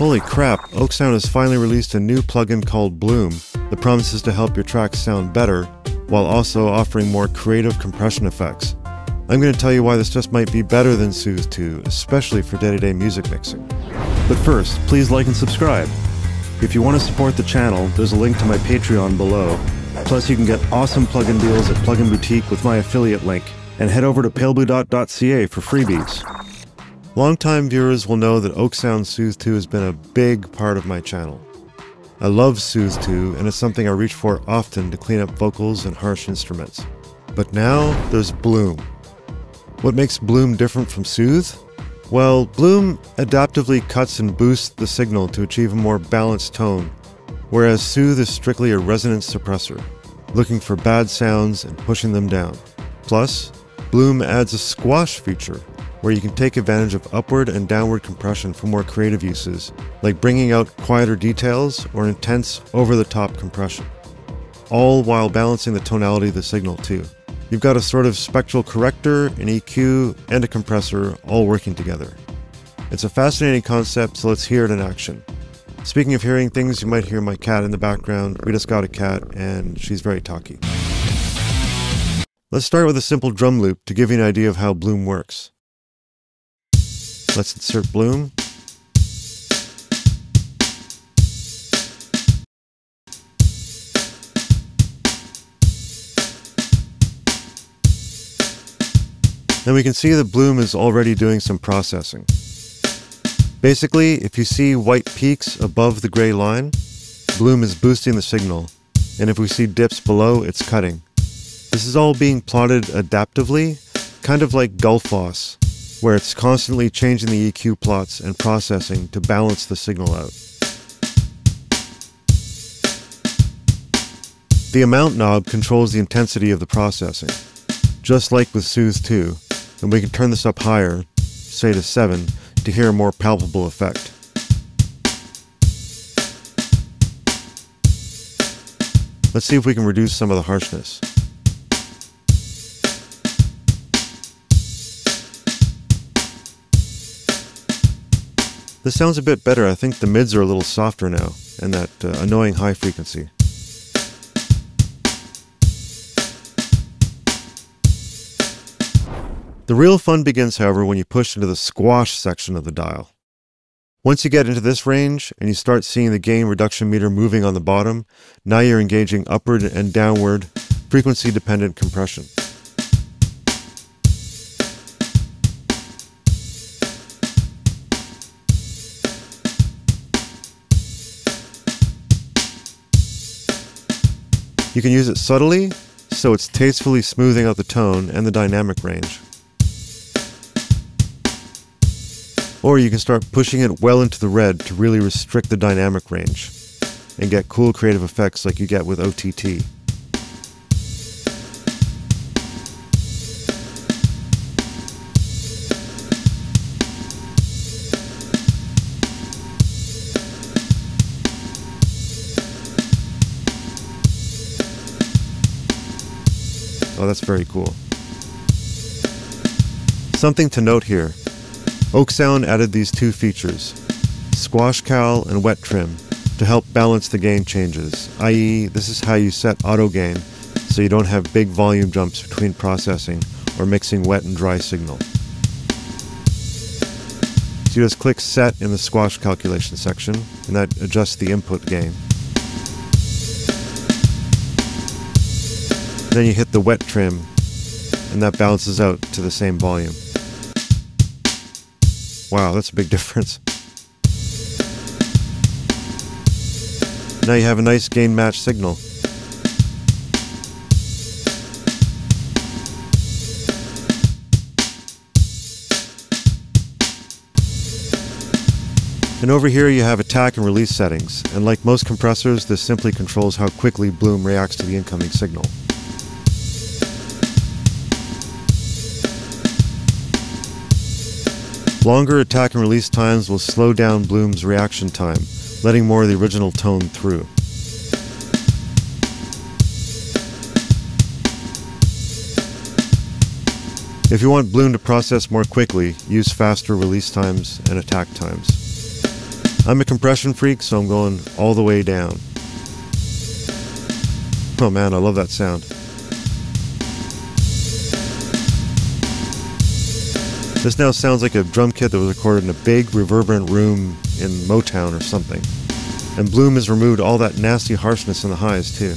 Holy crap, Oeksound has finally released a new plugin called Bloom that promises to help your tracks sound better, while also offering more creative compression effects. I'm going to tell you why this just might be better than Soothe 2, especially for day-to-day music mixing. But first, please like and subscribe. If you want to support the channel, there's a link to my Patreon below. Plus you can get awesome plugin deals at Plugin Boutique with my affiliate link, and head over to palebluedot.ca for freebies. Longtime viewers will know that Oeksound Soothe 2 has been a big part of my channel. I love Soothe 2, and it's something I reach for often to clean up vocals and harsh instruments. But now, there's Bloom. What makes Bloom different from Soothe? Well, Bloom adaptively cuts and boosts the signal to achieve a more balanced tone, whereas Soothe is strictly a resonance suppressor, looking for bad sounds and pushing them down. Plus, Bloom adds a squash feature, where you can take advantage of upward and downward compression for more creative uses, like bringing out quieter details or intense, over-the-top compression. All while balancing the tonality of the signal too. You've got a sort of spectral corrector, an EQ, and a compressor all working together. It's a fascinating concept, so let's hear it in action. Speaking of hearing things, you might hear my cat in the background. We just got a cat, and she's very talky. Let's start with a simple drum loop to give you an idea of how Bloom works. Let's insert Bloom. And we can see that Bloom is already doing some processing. Basically, if you see white peaks above the gray line, Bloom is boosting the signal, and if we see dips below, it's cutting. This is all being plotted adaptively, kind of like Gullfoss, where it's constantly changing the EQ plots and processing to balance the signal out. The amount knob controls the intensity of the processing, just like with Soothe 2, and we can turn this up higher, say to 7, to hear a more palpable effect. Let's see if we can reduce some of the harshness. This sounds a bit better. I think the mids are a little softer now, and that annoying high frequency. The real fun begins, however, when you push into the squash section of the dial. Once you get into this range, and you start seeing the gain reduction meter moving on the bottom, now you're engaging upward and downward, frequency-dependent compression. You can use it subtly, so it's tastefully smoothing out the tone and the dynamic range. Or you can start pushing it well into the red to really restrict the dynamic range and get cool creative effects like you get with OTT. Oh, that's very cool. Something to note here. Oeksound added these two features, Squash Cal and Wet Trim, to help balance the gain changes, i.e. this is how you set auto gain so you don't have big volume jumps between processing or mixing wet and dry signal. So you just click Set in the Squash Calculation section, and that adjusts the input gain. Then you hit the Wet Trim, and that balances out to the same volume. Wow, that's a big difference. Now you have a nice gain match signal. And over here you have attack and release settings, and like most compressors, this simply controls how quickly Bloom reacts to the incoming signal. Longer attack and release times will slow down Bloom's reaction time, letting more of the original tone through. If you want Bloom to process more quickly, use faster release times and attack times. I'm a compression freak, so I'm going all the way down. Oh man, I love that sound. This now sounds like a drum kit that was recorded in a big, reverberant room in Motown or something. And Bloom has removed all that nasty harshness in the highs too.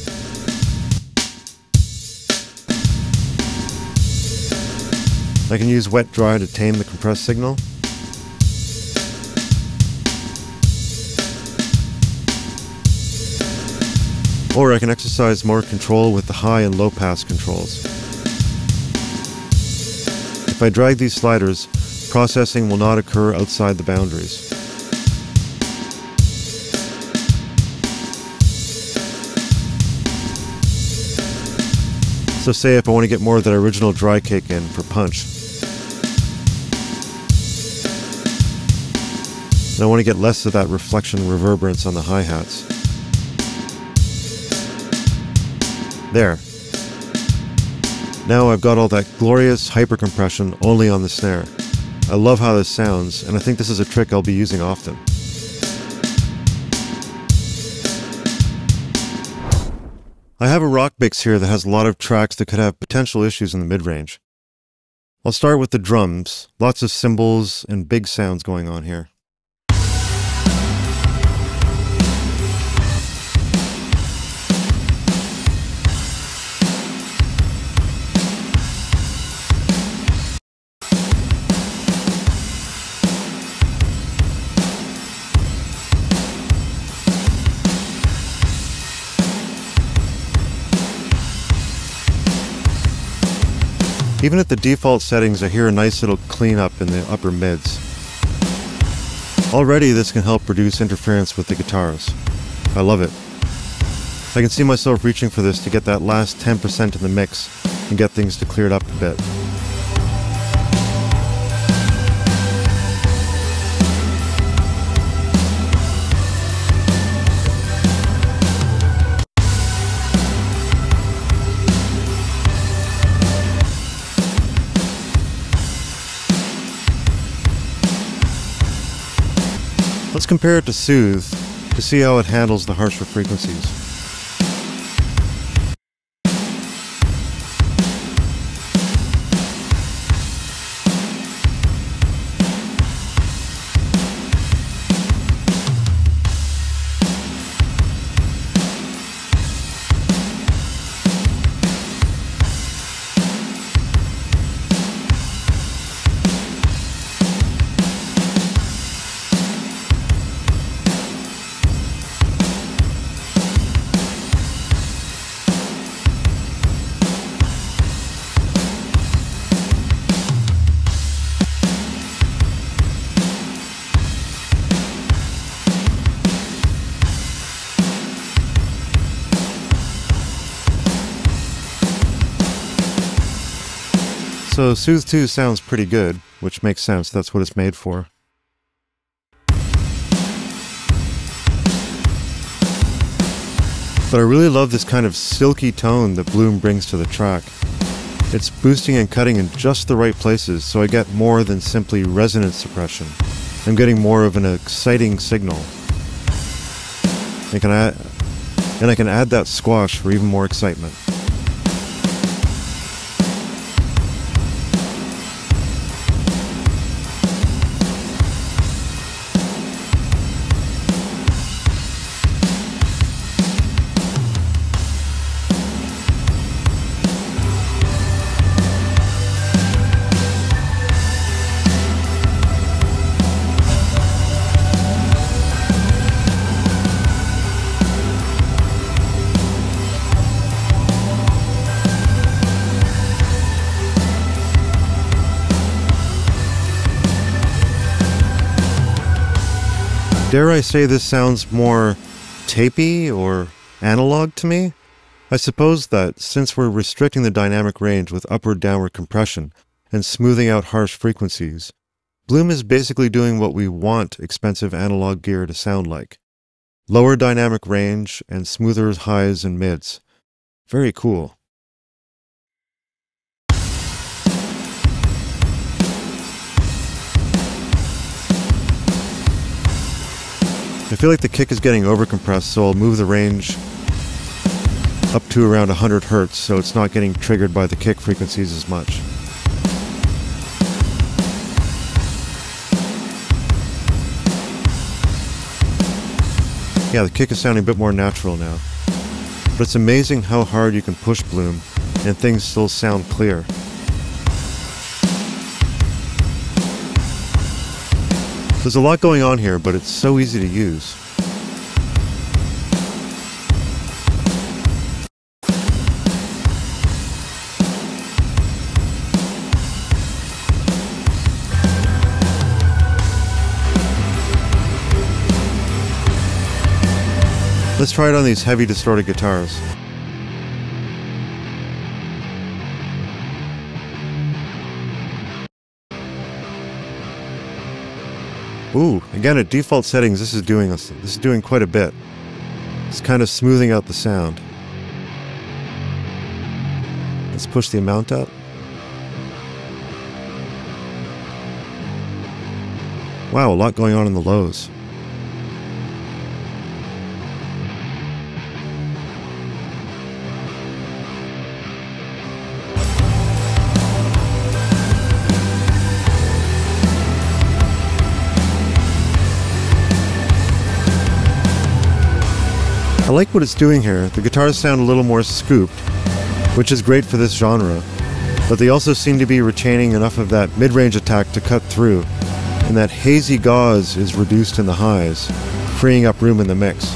I can use wet dry to tame the compressed signal. Or I can exercise more control with the high and low pass controls. If I drag these sliders, processing will not occur outside the boundaries. So say if I want to get more of that original dry kick in for punch. And I want to get less of that reflection reverberance on the hi-hats. There. Now I've got all that glorious hyper-compression only on the snare. I love how this sounds, and I think this is a trick I'll be using often. I have a rock mix here that has a lot of tracks that could have potential issues in the mid-range. I'll start with the drums, lots of cymbals and big sounds going on here. Even at the default settings, I hear a nice little cleanup in the upper mids. Already this can help reduce interference with the guitars. I love it. I can see myself reaching for this to get that last 10% in the mix and get things to clear it up a bit. Let's compare it to Soothe to see how it handles the harsher frequencies. So Soothe 2 sounds pretty good, which makes sense, that's what it's made for. But I really love this kind of silky tone that Bloom brings to the track. It's boosting and cutting in just the right places, so I get more than simply resonance suppression. I'm getting more of an exciting signal. I can add that squash for even more excitement. Dare I say this sounds more tapey or analog to me? I suppose that since we're restricting the dynamic range with upward-downward compression and smoothing out harsh frequencies, Bloom is basically doing what we want expensive analog gear to sound like. Lower dynamic range and smoother highs and mids. Very cool. I feel like the kick is getting overcompressed, so I'll move the range up to around 100 Hertz so it's not getting triggered by the kick frequencies as much. Yeah, the kick is sounding a bit more natural now. But it's amazing how hard you can push Bloom and things still sound clear. There's a lot going on here, but it's so easy to use. Let's try it on these heavy distorted guitars. Ooh, again at default settings, this is doing quite a bit. It's kind of smoothing out the sound. Let's push the amount up. Wow, a lot going on in the lows. I like what it's doing here. The guitars sound a little more scooped, which is great for this genre, but they also seem to be retaining enough of that mid-range attack to cut through, and that hazy gauze is reduced in the highs, freeing up room in the mix.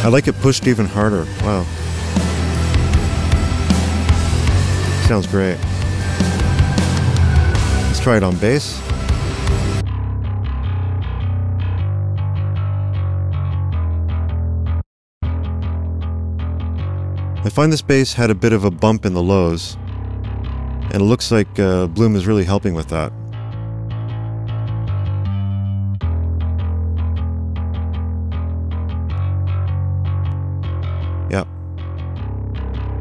I like it pushed even harder. Wow. Sounds great. Let's try it on bass. I find this bass had a bit of a bump in the lows, and it looks like Bloom is really helping with that. Yep.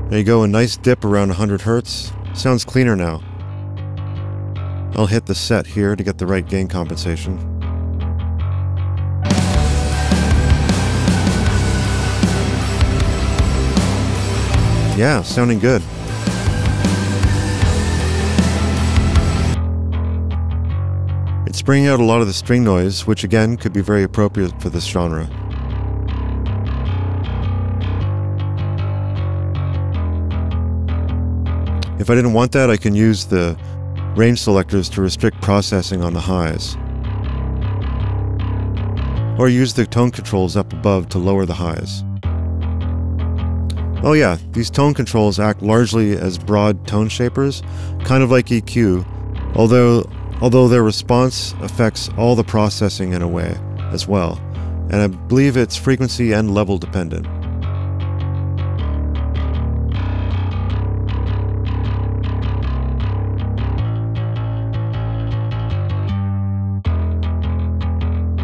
There you go, a nice dip around 100 Hertz. Sounds cleaner now. I'll hit the set here to get the right gain compensation. Yeah, sounding good. It's bringing out a lot of the string noise, which again could be very appropriate for this genre. If I didn't want that, I can use the range selectors to restrict processing on the highs. Or use the tone controls up above to lower the highs. Oh yeah, these tone controls act largely as broad tone shapers, kind of like EQ, although their response affects all the processing in a way as well, and I believe it's frequency and level dependent.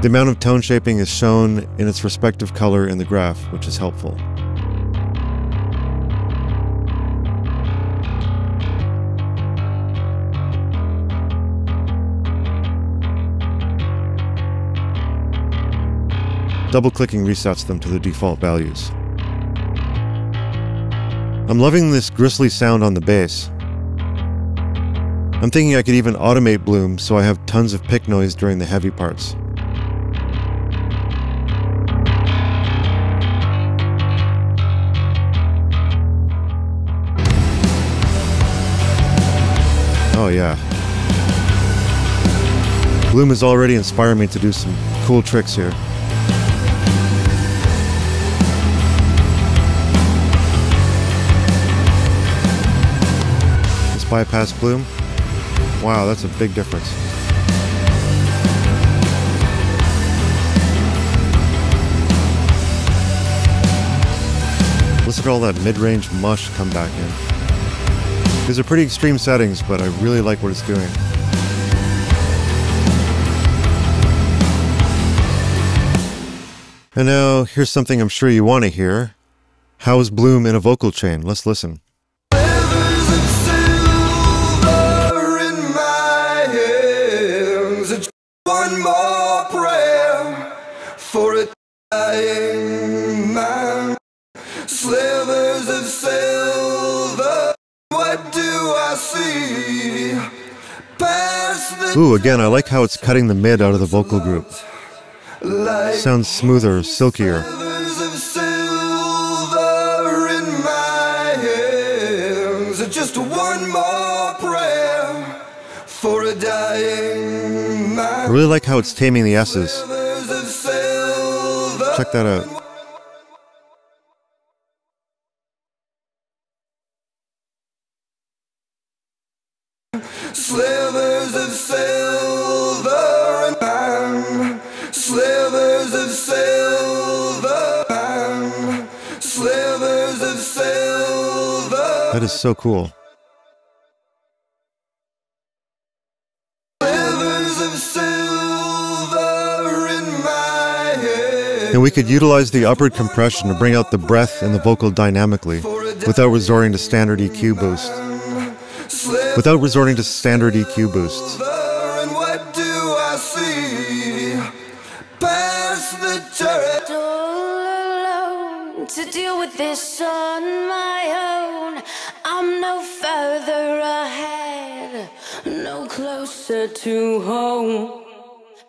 The amount of tone shaping is shown in its respective color in the graph, which is helpful. Double-clicking resets them to the default values. I'm loving this gristly sound on the bass. I'm thinking I could even automate Bloom so I have tons of pick noise during the heavy parts. Oh yeah. Bloom has already inspired me to do some cool tricks here. Let's bypass Bloom. Wow, that's a big difference. Listen to all that mid-range mush come back in. These are pretty extreme settings, but I really like what it's doing. And now, here's something I'm sure you want to hear. How is Bloom in a vocal chain? Let's listen. One more prayer for a dying man. Slivers of silver, what do I see? Ooh, again, I like how it's cutting the mid out of the vocal group. Sounds smoother, silkier. Slivers of silver in my hands. Just one more prayer for a dying man. I really like how it's taming the S's. Check that out. Slivers of silver and man. Slivers of silver man. Slivers of silver. That is so cool. Slivers of silver in my head. And we could utilize the upward compression to bring out the breath and the vocal dynamically without resorting to standard EQ boosts. Without resorting to standard EQ boosts. And what do I see? Past the turret. All alone to deal with this on my own. I'm no further ahead, no closer to home.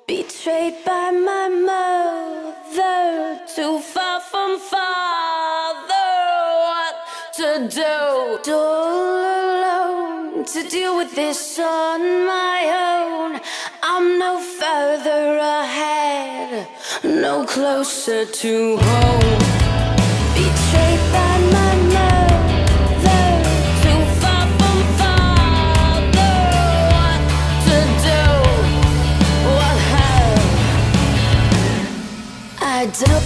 Betrayed by my mother, too far from father. What to do? All alone to deal with this on my own. I'm no further ahead, no closer to home. Betrayed by my mother, too far from father. What to do? What have I done?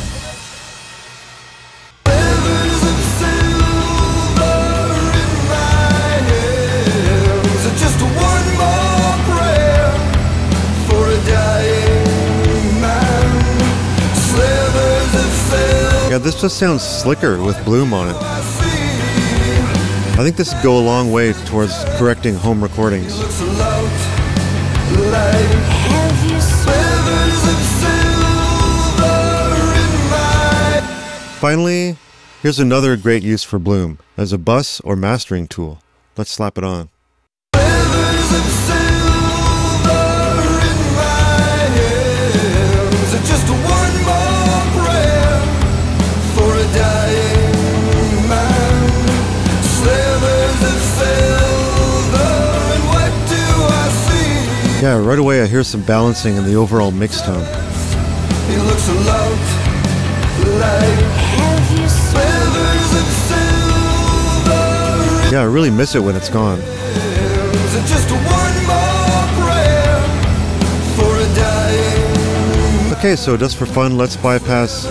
Slivers of silver in my hands. Just one more prayer for a dying man. Slivers of silver. Yeah, this just sounds slicker with Bloom on it. I see. I think this would go a long way towards correcting home recordings. Looks a lot like Have you slivers of silver in my. Finally, here's another great use for Bloom as a bus or mastering tool. Let's slap it on. Slivers of silver in my hands. Just one more prayer for a dying man. Slivers of silver, and what do I see? Yeah, right away I hear some balancing in the overall mix tone. He looks a lot like Have you slivers of silver Yeah, I really miss it when it's gone. in just one more prayer for a dying. Okay, so just for fun, let's bypass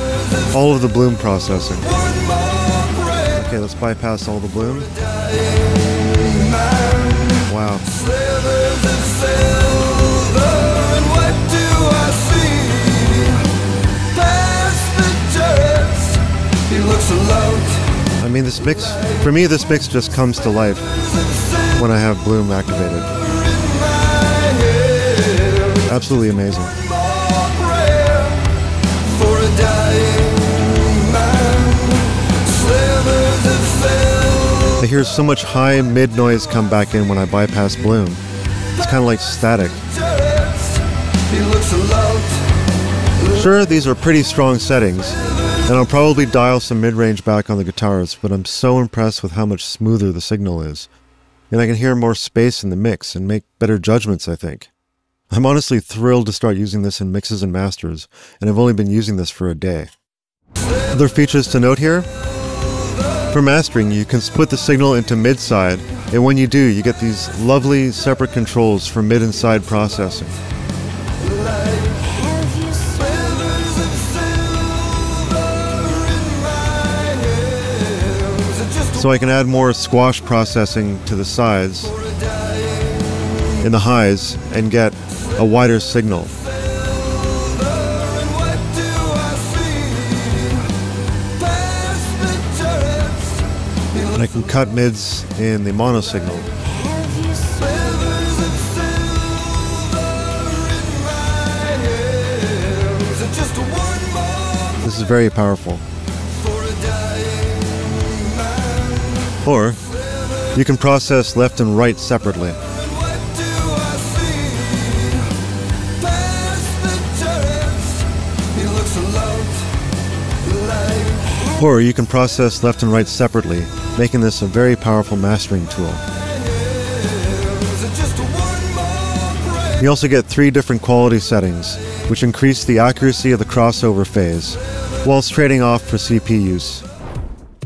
all of the Bloom processing. One more prayer. Okay, let's bypass all the Bloom. Wow. Slivers of silver, and what do I see? Past the turrets, he looks a lot. I mean, this mix, for me, this mix just comes to life when I have Bloom activated. Absolutely amazing. More prayer for a dying man. Slivers of silver. I hear so much high mid noise come back in when I bypass Bloom. It's kind of like static. Turrets, he looks a lot. Sure, these are pretty strong settings, and I'll probably dial some mid-range back on the guitars, but I'm so impressed with how much smoother the signal is. And I can hear more space in the mix and make better judgments, I think. I'm honestly thrilled to start using this in mixes and masters, and I've only been using this for a day. Other features to note here? For mastering, you can split the signal into mid-side, and when you do, you get these lovely separate controls for mid and side processing. have you Slivers of silver in my hands. so I can add more squash processing to the sides in the highs and get a wider signal. And I can cut mids in the mono signal. This is very powerful. Or you can process left and right separately. Or you can process left and right separately, making this a very powerful mastering tool. You also get 3 different quality settings, which increase the accuracy of the crossover phase, whilst trading off for CP use.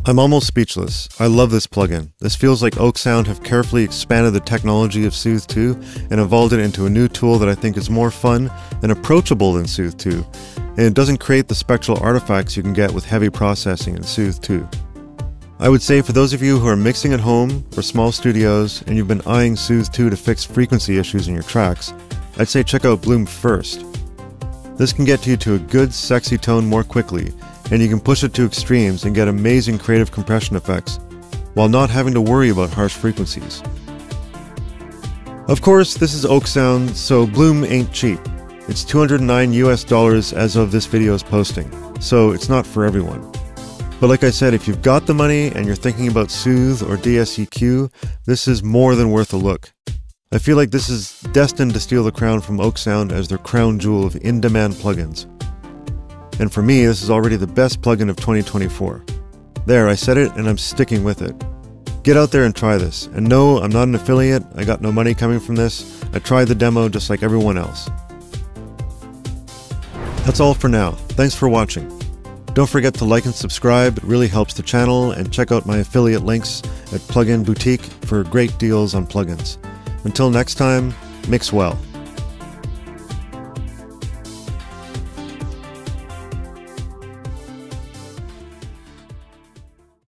I'm almost speechless. I love this plugin. This feels like Oeksound have carefully expanded the technology of Soothe 2 and evolved it into a new tool that I think is more fun and approachable than Soothe 2, and it doesn't create the spectral artifacts you can get with heavy processing in Soothe 2. I would say for those of you who are mixing at home or small studios and you've been eyeing Soothe 2 to fix frequency issues in your tracks, I'd say check out Bloom first. This can get you to a good, sexy tone more quickly, and you can push it to extremes and get amazing creative compression effects, while not having to worry about harsh frequencies. Of course, this is Oeksound, so Bloom ain't cheap. It's $209 US as of this video's posting, so it's not for everyone. But like I said, if you've got the money and you're thinking about Soothe or DSEQ, this is more than worth a look. I feel like this is destined to steal the crown from Oeksound as their crown jewel of in-demand plugins. And for me, this is already the best plugin of 2024. There, I said it and I'm sticking with it. Get out there and try this. And no, I'm not an affiliate, I got no money coming from this. I tried the demo just like everyone else. That's all for now. Thanks for watching. Don't forget to like and subscribe, it really helps the channel, and check out my affiliate links at Plugin Boutique for great deals on plugins. Until next time, mix well.